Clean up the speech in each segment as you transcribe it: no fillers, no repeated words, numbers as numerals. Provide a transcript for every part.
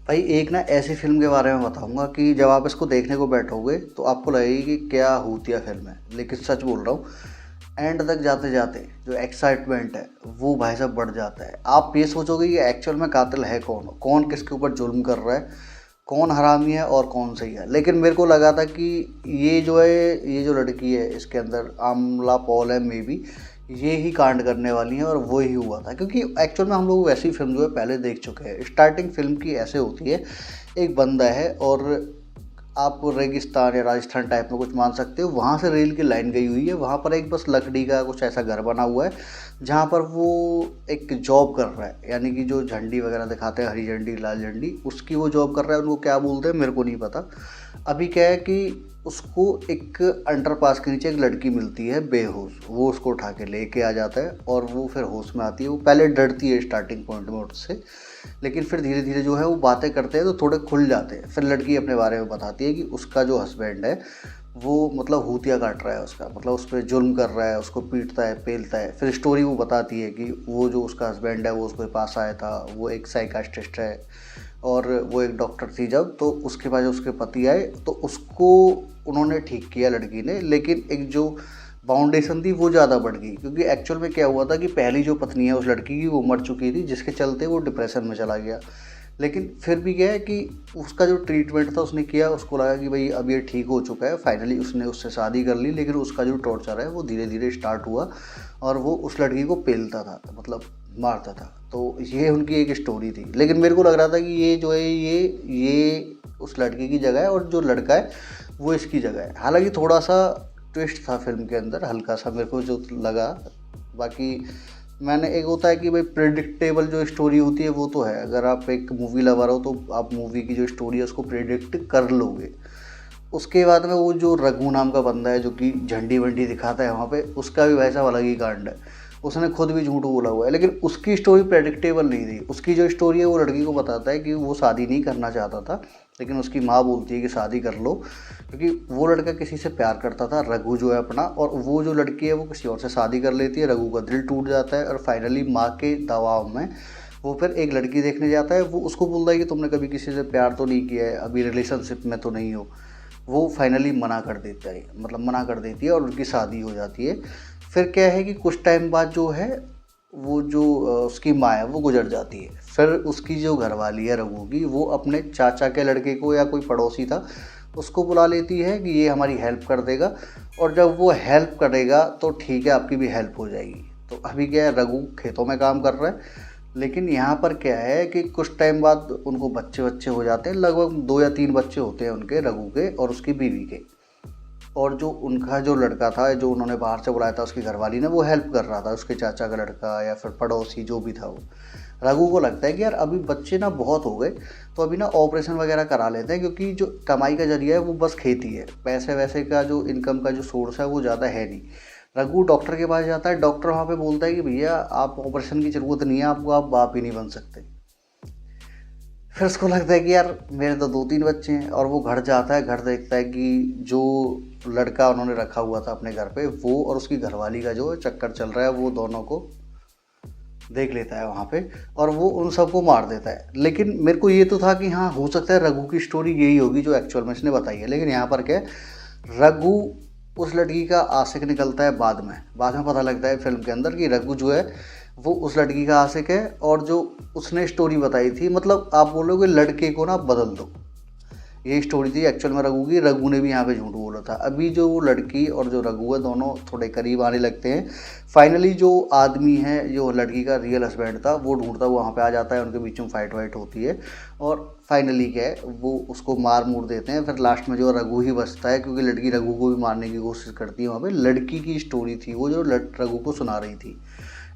भाई एक ना ऐसी फिल्म के बारे में बताऊंगा कि जब आप इसको देखने को बैठोगे तो आपको लगेगी कि क्या भूतिया फिल्म है, लेकिन सच बोल रहा हूँ। एंड तक जाते जाते जो एक्साइटमेंट है वो भाई साहब बढ़ जाता है। आप ये सोचोगे कि एक्चुअल में कातिल है कौन, कौन किसके ऊपर जुल्म कर रहा है, कौन हरामी है और कौन सही है। लेकिन मेरे को लगा था कि ये जो है, ये जो लड़की है इसके अंदर आमला पॉल है, मे बी ये ही कांड करने वाली है और वो ही हुआ था। क्योंकि एक्चुअल में हम लोग वैसी फिल्म जो है पहले देख चुके हैं। स्टार्टिंग फिल्म की ऐसे होती है, एक बंदा है और आप रेगिस्तान या राजस्थान टाइप में कुछ मान सकते हो, वहाँ से रेल की लाइन गई हुई है। वहाँ पर एक बस लकड़ी का कुछ ऐसा घर बना हुआ है जहाँ पर वो एक जॉब कर रहा है, यानी कि जो झंडी वगैरह दिखाते हैं, हरी झंडी लाल झंडी, उसकी वो जॉब कर रहा है। उनको क्या बोलते हैं मेरे को नहीं पता। अभी क्या है कि उसको एक अंडरपास के नीचे एक लड़की मिलती है बेहोश, वो उसको उठा के लेके आ जाता है और वो फिर होश में आती है। वो पहले डरती है स्टार्टिंग पॉइंट में उससे, लेकिन फिर धीरे धीरे जो है वो बातें करते हैं तो थोड़े खुल जाते हैं। फिर लड़की अपने बारे में बताती है कि उसका जो हस्बैंड है वो मतलब भूतिया काट रहा है उसका, मतलब उस पर जुल्म कर रहा है, उसको पीटता है पेलता है। फिर स्टोरी वो बताती है कि वो जो उसका हस्बैंड है वो उसके पास आया था, वो एक साइकाट्रिस्ट है और वो एक डॉक्टर थी जब, तो उसके बाद उसके पति आए तो उसको उन्होंने ठीक किया लड़की ने। लेकिन एक जो बाउंडेशन थी वो ज़्यादा बढ़ गई, क्योंकि एक्चुअल में क्या हुआ था कि पहली जो पत्नी है उस लड़की की वो मर चुकी थी, जिसके चलते वो डिप्रेशन में चला गया। लेकिन फिर भी क्या है कि उसका जो ट्रीटमेंट था उसने किया, उसको लगा कि भाई अब ये ठीक हो चुका है, फाइनली उसने उससे शादी कर ली। लेकिन उसका जो टॉर्चर है वो धीरे धीरे स्टार्ट हुआ और वो उस लड़की को पेलता था, मतलब मारता था। तो ये उनकी एक स्टोरी थी। लेकिन मेरे को लग रहा था कि ये जो है ये उस लड़की की जगह है और जो लड़का है वो इसकी जगह है। हालांकि थोड़ा सा ट्विस्ट था फिल्म के अंदर, हल्का सा मेरे को जो लगा। बाकी मैंने, एक होता है कि भाई प्रेडिक्टेबल जो स्टोरी होती है वो तो है, अगर आप एक मूवी लवर हो तो आप मूवी की जो स्टोरी है उसको प्रेडिक्ट कर लोगे। उसके बाद में वो जो रघु नाम का बंदा है जो कि झंडी वंडी दिखाता है वहाँ पे, उसका भी वैसा अलग ही कांड है। उसने खुद भी झूठ बोला हुआ है, लेकिन उसकी स्टोरी प्रेडिक्टेबल नहीं थी। उसकी जो स्टोरी है वो लड़की को बताता है कि वो शादी नहीं करना चाहता था, लेकिन उसकी माँ बोलती है कि शादी कर लो, क्योंकि वो लड़का किसी से प्यार करता था, रघु जो है अपना, और वो जो लड़की है वो किसी और से शादी कर लेती है। रघु का दिल टूट जाता है और फाइनली माँ के दबाव में वो फिर एक लड़की देखने जाता है। वो उसको बोलता है कि तुमने कभी किसी से प्यार तो नहीं किया है, अभी रिलेशनशिप में तो नहीं हो। वो फाइनली मना कर देता है, मतलब मना कर देती है और उनकी शादी हो जाती है। फिर क्या है कि कुछ टाइम बाद जो है वो जो उसकी माँ है वो गुजर जाती है। फिर उसकी जो घरवाली है रघु की, वो अपने चाचा के लड़के को या कोई पड़ोसी था उसको बुला लेती है कि ये हमारी हेल्प कर देगा, और जब वो हेल्प करेगा तो ठीक है आपकी भी हेल्प हो जाएगी। तो अभी क्या है, रघु खेतों में काम कर रहा है। लेकिन यहाँ पर क्या है कि कुछ टाइम बाद उनको बच्चे बच्चे हो जाते हैं, लगभग 2 या 3 बच्चे होते हैं उनके, रघु के और उसकी बीवी के। और जो उनका जो लड़का था जो उन्होंने बाहर से बुलाया था उसकी घरवाली ने, वो हेल्प कर रहा था, उसके चाचा का लड़का या फिर पड़ोसी जो भी था वो। रघु को लगता है कि यार अभी बच्चे ना बहुत हो गए, तो अभी ना ऑपरेशन वगैरह करा लेते हैं, क्योंकि जो कमाई का जरिया है वो बस खेती है, पैसे वैसे का जो इनकम का जो सोर्स है वो ज़्यादा है नहीं। रघु डॉक्टर के पास जाता है, डॉक्टर वहाँ पे बोलता है कि भैया आप ऑपरेशन की ज़रूरत नहीं है आपको, आप बाप ही नहीं बन सकते। फिर उसको लगता है कि यार मेरे तो 2-3 बच्चे हैं, और वो घर जाता है, घर देखता है कि जो लड़का उन्होंने रखा हुआ था अपने घर पे, वो और उसकी घरवाली का जो चक्कर चल रहा है, वो दोनों को देख लेता है वहाँ पे और वो उन सबको मार देता है। लेकिन मेरे को ये तो था कि हाँ हो सकता है रघु की स्टोरी यही होगी जो एक्चुअल में इसने बताई है। लेकिन यहाँ पर क्या है, रघु उस लड़की का आशिक निकलता है। बाद में पता लगता है फिल्म के अंदर कि रघु जो है वो उस लड़की का आशिक है, और जो उसने स्टोरी बताई थी, मतलब आप बोलोगे लड़के को ना बदल दो, ये स्टोरी थी एक्चुअल में रघु की। रघु ने भी यहाँ पे झूठ बोला था। अभी जो वो लड़की और जो रघु है दोनों थोड़े करीब आने लगते हैं। फाइनली जो आदमी है जो लड़की का रियल हस्बैंड था वो ढूंढता हुआ वहाँ पे आ जाता है, उनके बीच में फाइट वाइट होती है और फाइनली क्या है वो उसको मार मूर देते हैं। फिर लास्ट में जो रघु ही बचता है, क्योंकि लड़की रघु को भी मारने की कोशिश करती है। वहाँ पे लड़की की स्टोरी थी वो जो रघु को सुना रही थी।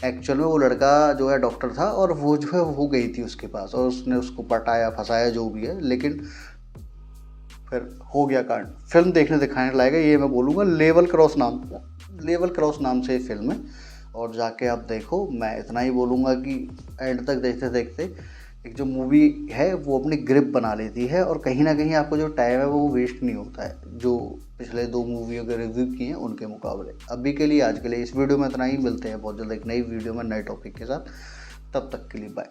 एक्चुअल में वो लड़का जो है डॉक्टर था और वो जो है वो गई थी उसके पास और उसने उसको पटाया फंसाया जो भी है, लेकिन फिर हो गया कांड। फिल्म देखने दिखाने लायक है, ये मैं बोलूँगा। लेवल क्रॉस नाम से फिल्म है, और जाके आप देखो। मैं इतना ही बोलूँगा कि एंड तक देखते देखते एक जो मूवी है वो अपनी ग्रिप बना लेती है, और कहीं ना कहीं आपको जो टाइम है वो वेस्ट नहीं होता है, जो पिछले 2 मूवियों के रिव्यू किए हैं उनके मुकाबले। अभी के लिए, आज के लिए इस वीडियो में इतना ही। मिलते हैं बहुत जल्द एक नई वीडियो में नए टॉपिक के साथ। तब तक के लिए बाय।